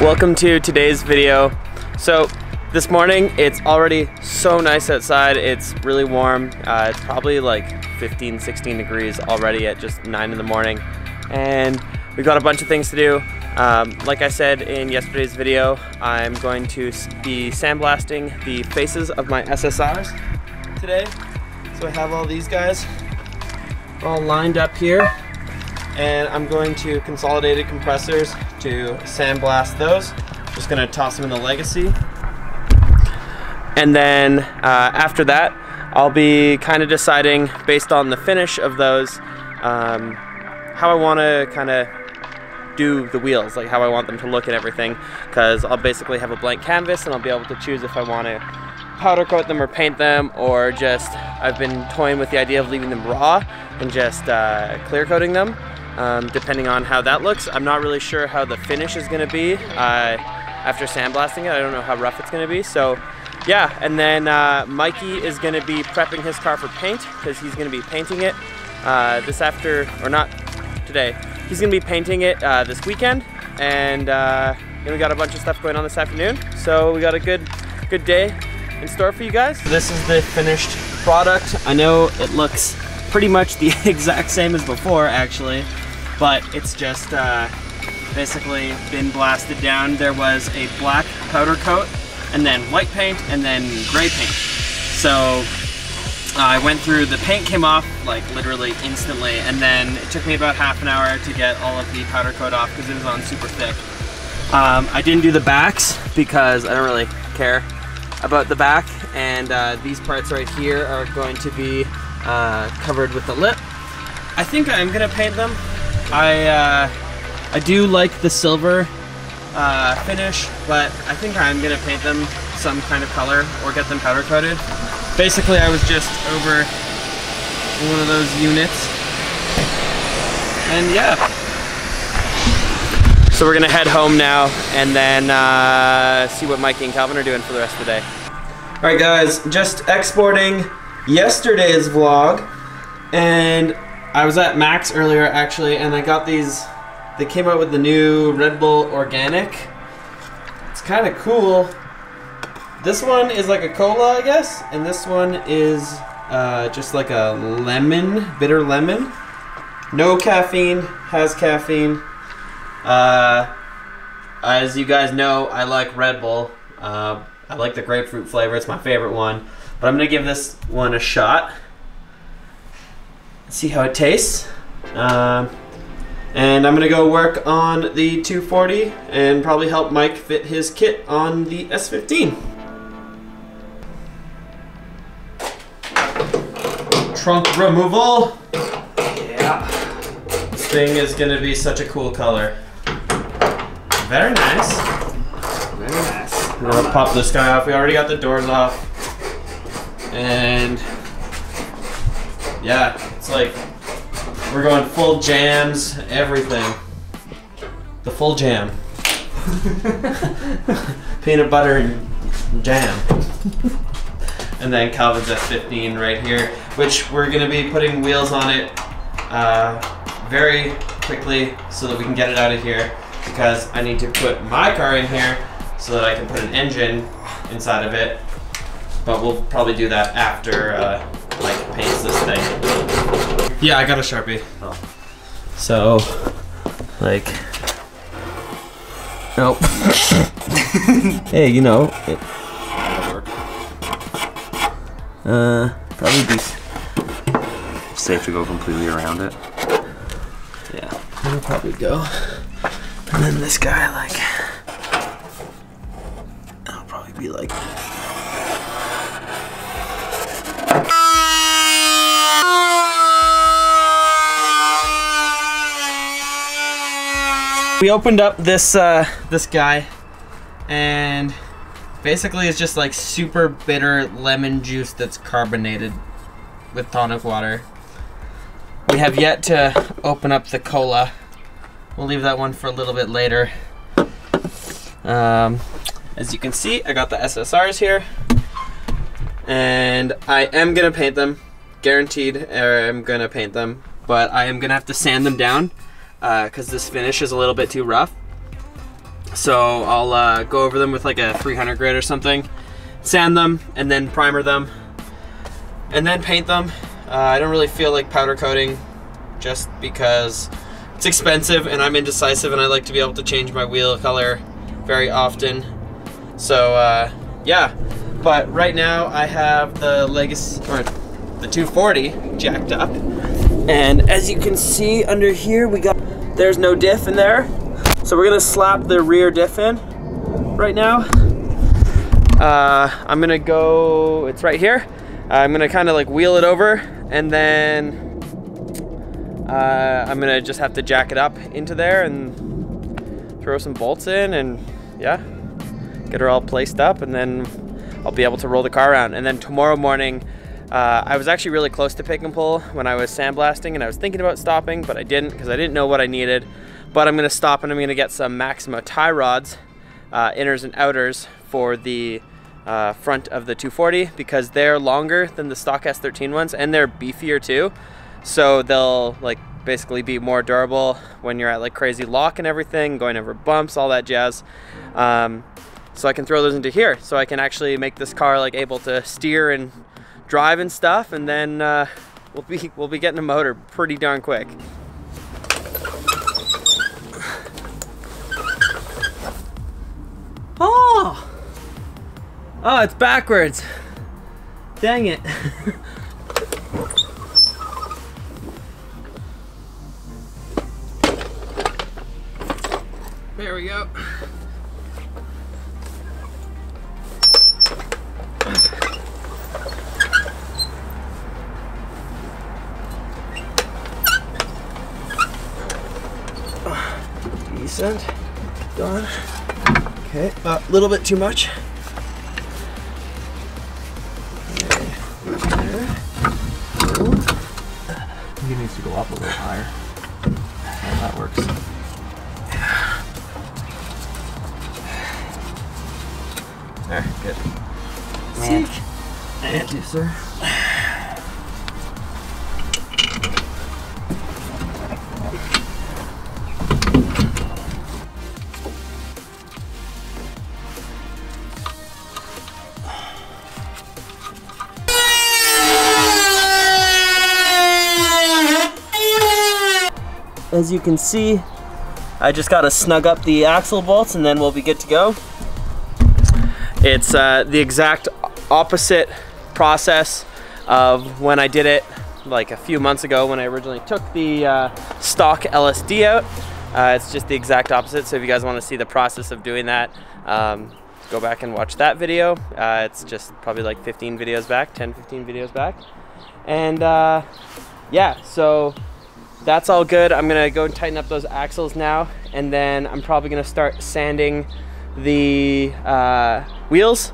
Welcome to today's video. So this morning it's already so nice outside. It's really warm. It's probably like 15-16 degrees already at just 9 in the morning, and we've got a bunch of things to do. Like I said in yesterday's video, I'm going to be sandblasting the faces of my SSRs today. So I have all these guys all lined up here, and I'm going to consolidated compressors to sandblast those. Just gonna toss them in the Legacy. And then after that, I'll be kind of deciding based on the finish of those, how I wanna kind of do the wheels, like how I want them to look and everything, because I'll basically have a blank canvas and I'll be able to choose if I want to powder coat them or paint them, or just, I've been toying with the idea of leaving them raw and just clear coating them, depending on how that looks. I'm not really sure how the finish is going to be after sandblasting it. I don't know how rough it's going to be. So yeah, and then Mikey is going to be prepping his car for paint, because he's going to be painting it today. He's going to be painting it this weekend, and we got a bunch of stuff going on this afternoon. So we got a good day in store for you guys. This is the finished product. I know it looks pretty much the exact same as before actually, but it's just basically been blasted down. There was a black powder coat, and then white paint, and then gray paint. So I went through, the paint came off like literally instantly, and then it took me about half an hour to get all of the powder coat off because it was on super thick. I didn't do the backs because I don't really care about the back, and these parts right here are going to be covered with the lip. I think I'm gonna paint them. I do like the silver finish, but I think I'm gonna paint them some kind of color or get them powder coated. Basically, I was just over one of those units, and yeah. So we're gonna head home now and then see what Mikey and Calvin are doing for the rest of the day. All right guys, just exporting yesterday's vlog, and I was at Max earlier actually, and I got these. They came out with the new Red Bull Organic. It's kind of cool. This one is like a cola, I guess, and this one is just like a lemon, bitter lemon. No caffeine, has caffeine. As you guys know, I like Red Bull. I like the grapefruit flavor, it's my favorite one. But I'm gonna give this one a shot. See how it tastes. And I'm gonna go work on the 240 and probably help Mike fit his kit on the S15. Trunk removal. Yeah. This thing is gonna be such a cool color. Very nice. Very nice. I'm gonna pop this guy off. We already got the doors off. And yeah, it's like we're going full jams, everything. The full jam. Peanut butter and jam. And then Calvin's S15 right here, which we're gonna be putting wheels on it very quickly so that we can get it out of here, because I need to put my car in here so that I can put an engine inside of it. But we'll probably do that after Mike paints this thing. Yeah, I got a Sharpie. Oh. So, like, nope. Hey, you know, that'll work. Probably be safe to go completely around it. Yeah, it'll probably go. And then this guy, like, it'll probably be like. We opened up this this guy, and basically it's just like super bitter lemon juice that's carbonated with tonic water. We have yet to open up the cola. We'll leave that one for a little bit later. As you can see, I got the SSRs here, and I am gonna paint them, guaranteed. I'm gonna paint them, but I am gonna have to sand them down because this finish is a little bit too rough. So I'll go over them with like a 300 grit or something, sand them, and then primer them, and then paint them. I don't really feel like powder coating just because it's expensive and I'm indecisive and I like to be able to change my wheel color very often. So yeah, but right now I have the Legacy, or the 240 jacked up, and as you can see under here there's no diff in there, so we're gonna slap the rear diff in right now. I'm gonna go, it's right here, I'm gonna kind of like wheel it over, and then I'm gonna just have to jack it up into there and throw some bolts in, and yeah, get her all placed up, and then I'll be able to roll the car around. And then tomorrow morning, I was actually really close to pick and pull when I was sandblasting, and I was thinking about stopping, but I didn't because I didn't know what I needed. But I'm gonna stop and I'm gonna get some Maxima tie rods, inners and outers, for the front of the 240 because they're longer than the stock S13 ones and they're beefier too. So they'll like basically be more durable when you're at like crazy lock and everything, going over bumps, all that jazz. So I can throw those into here, so I can actually make this car like able to steer and drive and stuff, and then we'll be getting a motor pretty darn quick. Oh, it's backwards. Dang it. There we go. Decent. Done. Okay, a little bit too much. Okay. There. I think it needs to go up a little higher. Oh, that works. There, good. Sick. Thank you, sir. As you can see, I just gotta snug up the axle bolts and then we'll be good to go. It's the exact opposite process of when I did it like a few months ago when I originally took the stock LSD out. It's just the exact opposite, so if you guys want to see the process of doing that, go back and watch that video. It's just probably like 15 videos back, 10-15 videos back. And yeah, so that's all good. I'm gonna go and tighten up those axles now, and then I'm probably gonna start sanding the wheels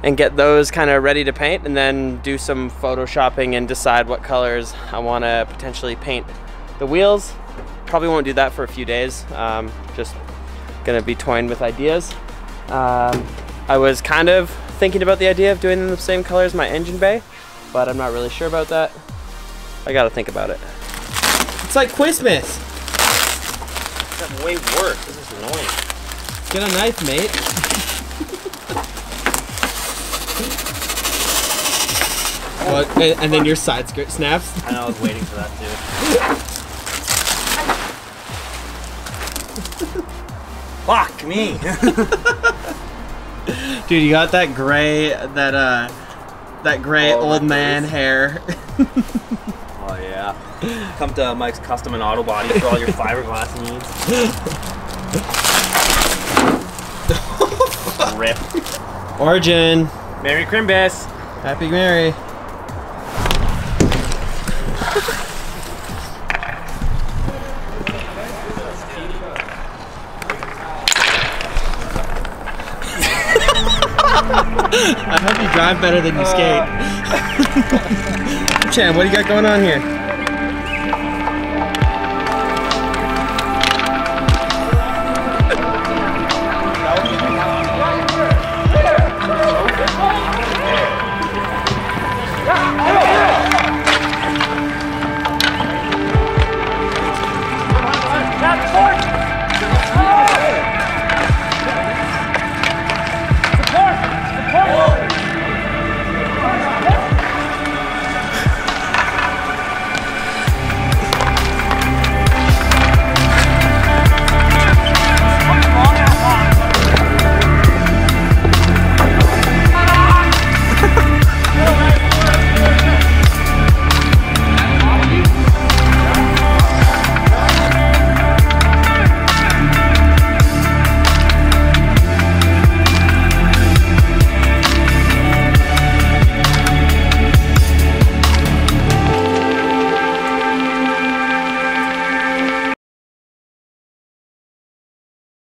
and get those kind of ready to paint, and then do some photoshopping and decide what colors I want to potentially paint the wheels. Probably won't do that for a few days. Just gonna be toying with ideas. I was kind of thinking about the idea of doing them the same color as my engine bay, but I'm not really sure about that. I gotta think about it. It's like Christmas. That's way worse. This is annoying. Get a knife, mate. Well, and then your side skirt snaps. I know, I was waiting for that too. Fuck me. Dude, you got that gray, that gray old man hair. Oh yeah. Come to Mike's Custom and Auto Body for all your fiberglass needs. Rip. Origin. Merry Crimbus. Happy Merry. I hope you drive better than you skate. Chan, what do you got going on here?